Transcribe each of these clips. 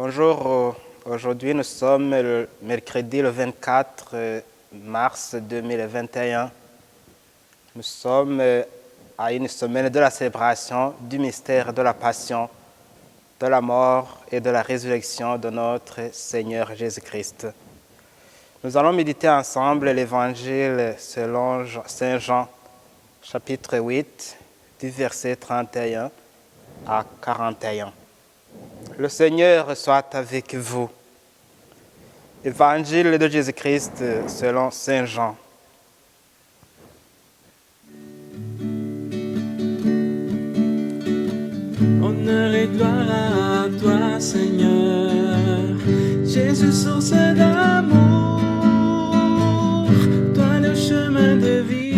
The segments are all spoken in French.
Bonjour, aujourd'hui nous sommes le mercredi le 24 mars 2021. Nous sommes à une semaine de la célébration du mystère de la passion, de la mort et de la résurrection de notre Seigneur Jésus-Christ. Nous allons méditer ensemble l'évangile selon Saint Jean, chapitre 8, du verset 31 à 41. Le Seigneur soit avec vous. Évangile de Jésus-Christ selon Saint Jean. Honneur et gloire à toi, Seigneur. Jésus, source d'amour, toi le chemin de vie,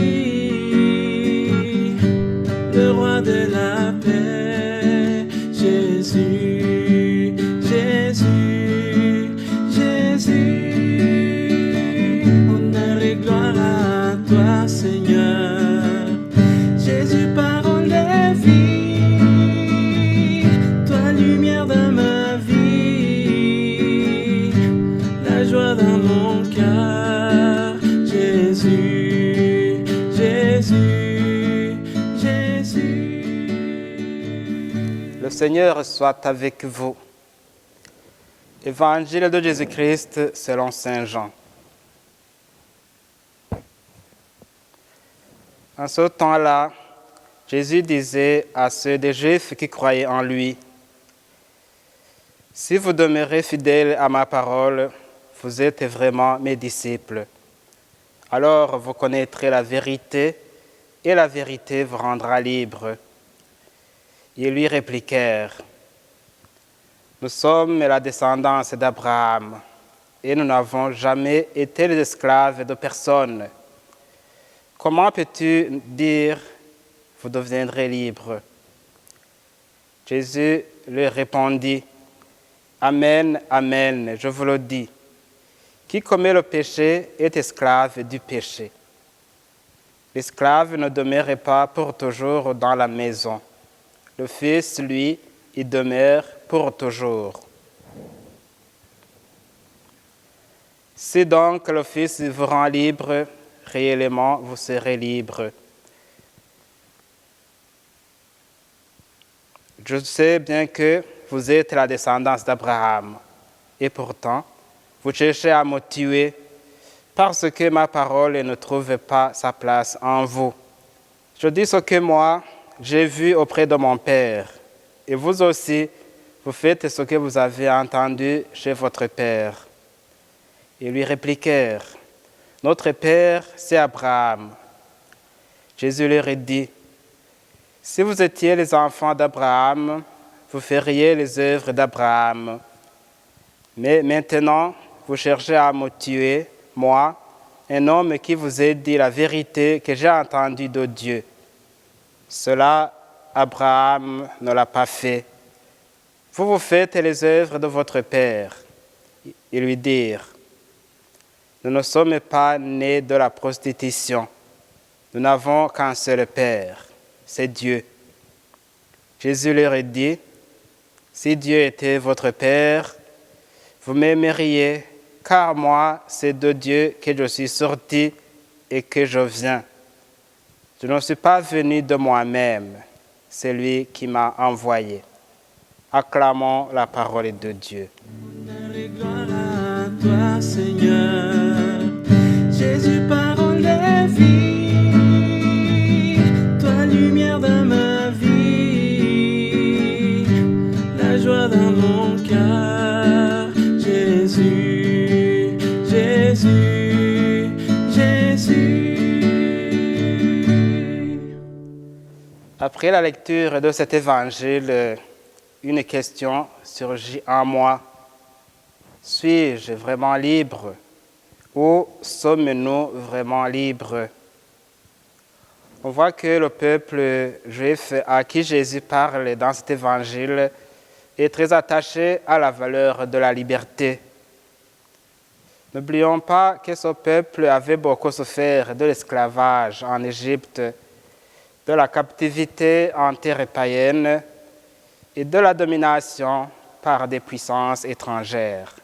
le roi de la paix. Jésus, Jésus, Jésus. Honneur et gloire à toi, Seigneur. Jésus, parole de vie, toi lumière dans ma vie, la joie dans mon cœur. Jésus, Jésus, Jésus. Le Seigneur soit avec vous. Évangile de Jésus-Christ selon Saint Jean. En ce temps-là, Jésus disait à ceux des Juifs qui croyaient en lui, « Si vous demeurez fidèles à ma parole, vous êtes vraiment mes disciples. Alors vous connaîtrez la vérité, et la vérité vous rendra libres. » Ils lui répliquèrent, « Nous sommes la descendance d'Abraham, et nous n'avons jamais été les esclaves de personne. Comment peux-tu dire, vous deviendrez libres ?» Jésus leur répondit, « Amen, amen, je vous le dis. Qui commet le péché est esclave du péché. L'esclave ne demeure pas pour toujours dans la maison. Le Fils, lui, y demeure pour toujours. Si donc le Fils vous rend libre, réellement vous serez libre. Je sais bien que vous êtes la descendance d'Abraham, et pourtant, vous cherchez à me tuer parce que ma parole ne trouve pas sa place en vous. Je dis ce que moi, j'ai vu auprès de mon Père, et vous aussi, vous faites ce que vous avez entendu chez votre Père. Ils lui répliquèrent, « Notre Père, c'est Abraham. » Jésus leur dit, « Si vous étiez les enfants d'Abraham, vous feriez les œuvres d'Abraham. Mais maintenant, vous cherchez à me tuer, moi, un homme qui vous ait dit la vérité que j'ai entendue de Dieu. Cela, Abraham ne l'a pas fait. Vous vous faites les œuvres de votre Père. » Ils lui dirent, « Nous ne sommes pas nés de la prostitution. Nous n'avons qu'un seul Père, c'est Dieu. » Jésus leur dit, « Si Dieu était votre Père, vous m'aimeriez, car moi, c'est de Dieu que je suis sorti et que je viens. Je ne suis pas venu de moi-même, c'est lui qui m'a envoyé. » Acclamons la parole de Dieu. Honneur et gloire à toi, Seigneur. Jésus, parole de vie, toi lumière dans ma vie, la joie dans mon cœur. Jésus, Jésus, Jésus. Après la lecture de cet évangile, une question surgit en moi. Suis-je vraiment libre? Ou sommes-nous vraiment libres? On voit que le peuple juif à qui Jésus parle dans cet évangile est très attaché à la valeur de la liberté. N'oublions pas que ce peuple avait beaucoup souffert de l'esclavage en Égypte, de la captivité en terre païenne et de la domination par des puissances étrangères.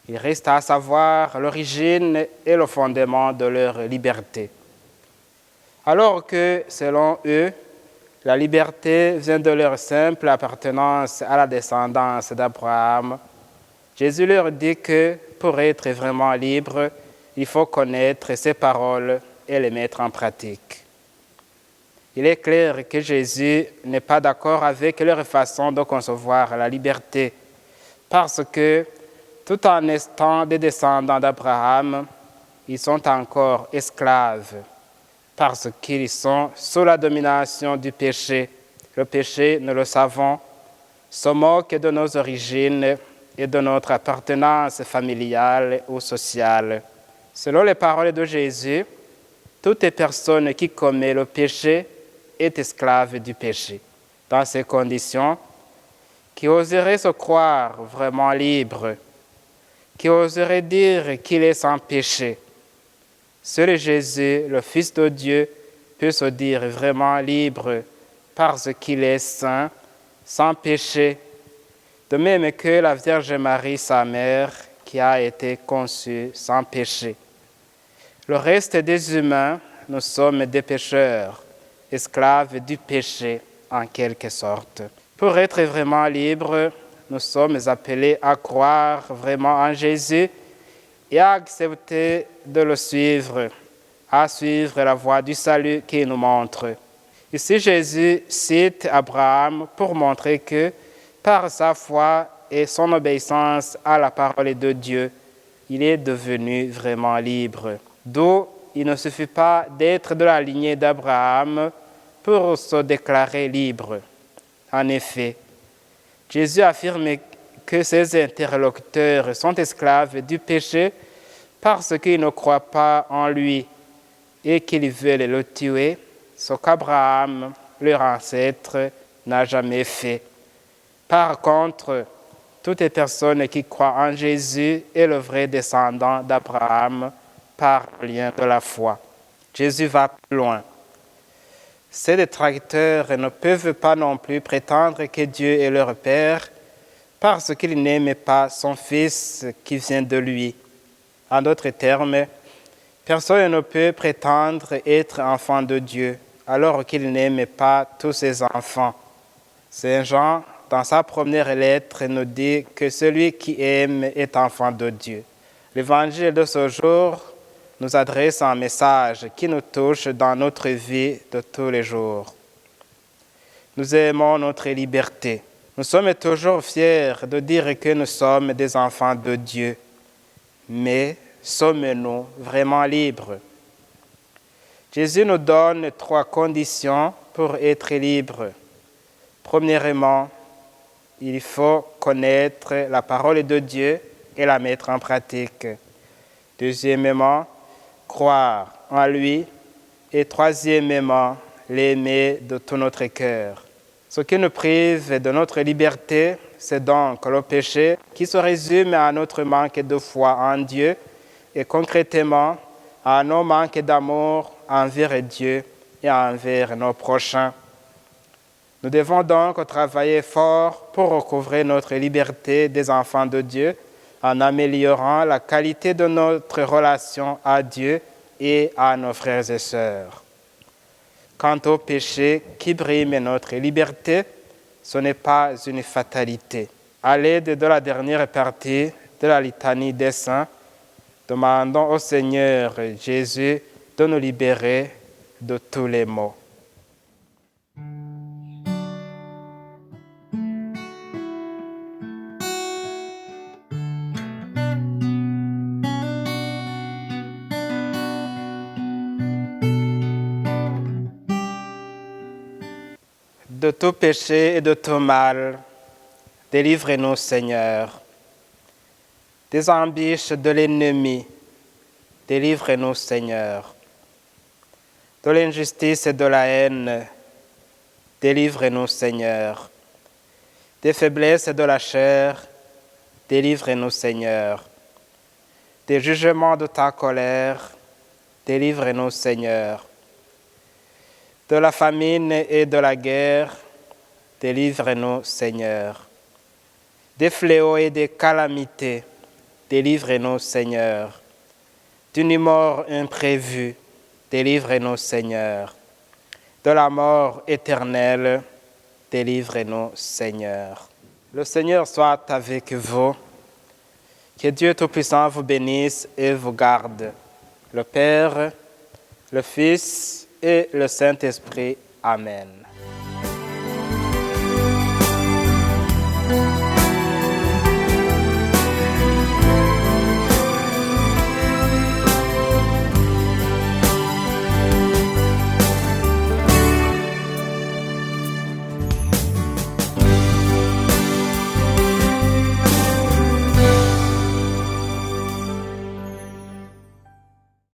Il reste à savoir l'origine et le fondement de leur liberté. Alors que, selon eux, la liberté vient de leur simple appartenance à la descendance d'Abraham, Jésus leur dit que pour être vraiment libre, il faut connaître ces paroles et les mettre en pratique. Il est clair que Jésus n'est pas d'accord avec leur façon de concevoir la liberté, parce que, tout en étant des descendants d'Abraham, ils sont encore esclaves, parce qu'ils sont sous la domination du péché. Le péché, nous le savons, se moque de nos origines et de notre appartenance familiale ou sociale. Selon les paroles de Jésus, toute personne qui commet le péché est esclave du péché. Dans ces conditions, qui oserait se croire vraiment libre, qui oserait dire qu'il est sans péché, seul Jésus, le Fils de Dieu, peut se dire vraiment libre parce qu'il est saint, sans péché, de même que la Vierge Marie, sa mère, qui a été conçue sans péché. Le reste des humains, nous sommes des pécheurs, esclaves du péché en quelque sorte. Pour être vraiment libres, nous sommes appelés à croire vraiment en Jésus et à accepter de le suivre, à suivre la voie du salut qu'il nous montre. Ici, Jésus cite Abraham pour montrer que, par sa foi et son obéissance à la parole de Dieu, il est devenu vraiment libre. D'où il ne suffit pas d'être de la lignée d'Abraham pour se déclarer libre. En effet, Jésus affirme que ses interlocuteurs sont esclaves du péché parce qu'ils ne croient pas en lui et qu'ils veulent le tuer, ce qu'Abraham, leur ancêtre, n'a jamais fait. Par contre, toute personne qui croit en Jésus est le vrai descendant d'Abraham par le lien de la foi. Jésus va plus loin. Ces détracteurs ne peuvent pas non plus prétendre que Dieu est leur Père parce qu'ils n'aiment pas son Fils qui vient de lui. En d'autres termes, personne ne peut prétendre être enfant de Dieu alors qu'il n'aime pas tous ses enfants. Saint Jean, dans sa première lettre, nous dit que celui qui aime est enfant de Dieu. L'évangile de ce jour nous adresse un message qui nous touche dans notre vie de tous les jours. Nous aimons notre liberté. Nous sommes toujours fiers de dire que nous sommes des enfants de Dieu. Mais sommes-nous vraiment libres? Jésus nous donne 3 conditions pour être libres. Premièrement, il faut connaître la parole de Dieu et la mettre en pratique. Deuxièmement, croire en lui. Et troisièmement, l'aimer de tout notre cœur. Ce qui nous prive de notre liberté, c'est donc le péché qui se résume à notre manque de foi en Dieu et concrètement à nos manques d'amour envers Dieu et envers nos prochains. Nous devons donc travailler fort pour recouvrer notre liberté des enfants de Dieu en améliorant la qualité de notre relation à Dieu et à nos frères et sœurs. Quant au péché qui brime notre liberté, ce n'est pas une fatalité. À l'aide de la dernière partie de la litanie des saints, demandons au Seigneur Jésus de nous libérer de tous les maux. De tout péché et de tout mal, délivre-nous, Seigneur. Des embûches de l'ennemi, délivre-nous, Seigneur. De l'injustice et de la haine, délivre-nous, Seigneur. Des faiblesses de la chair, délivre-nous, Seigneur. Des jugements de ta colère, délivre-nous, Seigneur. De la famine et de la guerre, délivre-nous, Seigneur. Des fléaux et des calamités, délivrez-nous, Seigneur. D'une mort imprévue, délivrez-nous, Seigneur. De la mort éternelle, délivrez-nous, Seigneur. Le Seigneur soit avec vous. Que Dieu Tout-Puissant vous bénisse et vous garde. Le Père, le Fils et le Saint-Esprit. Amen.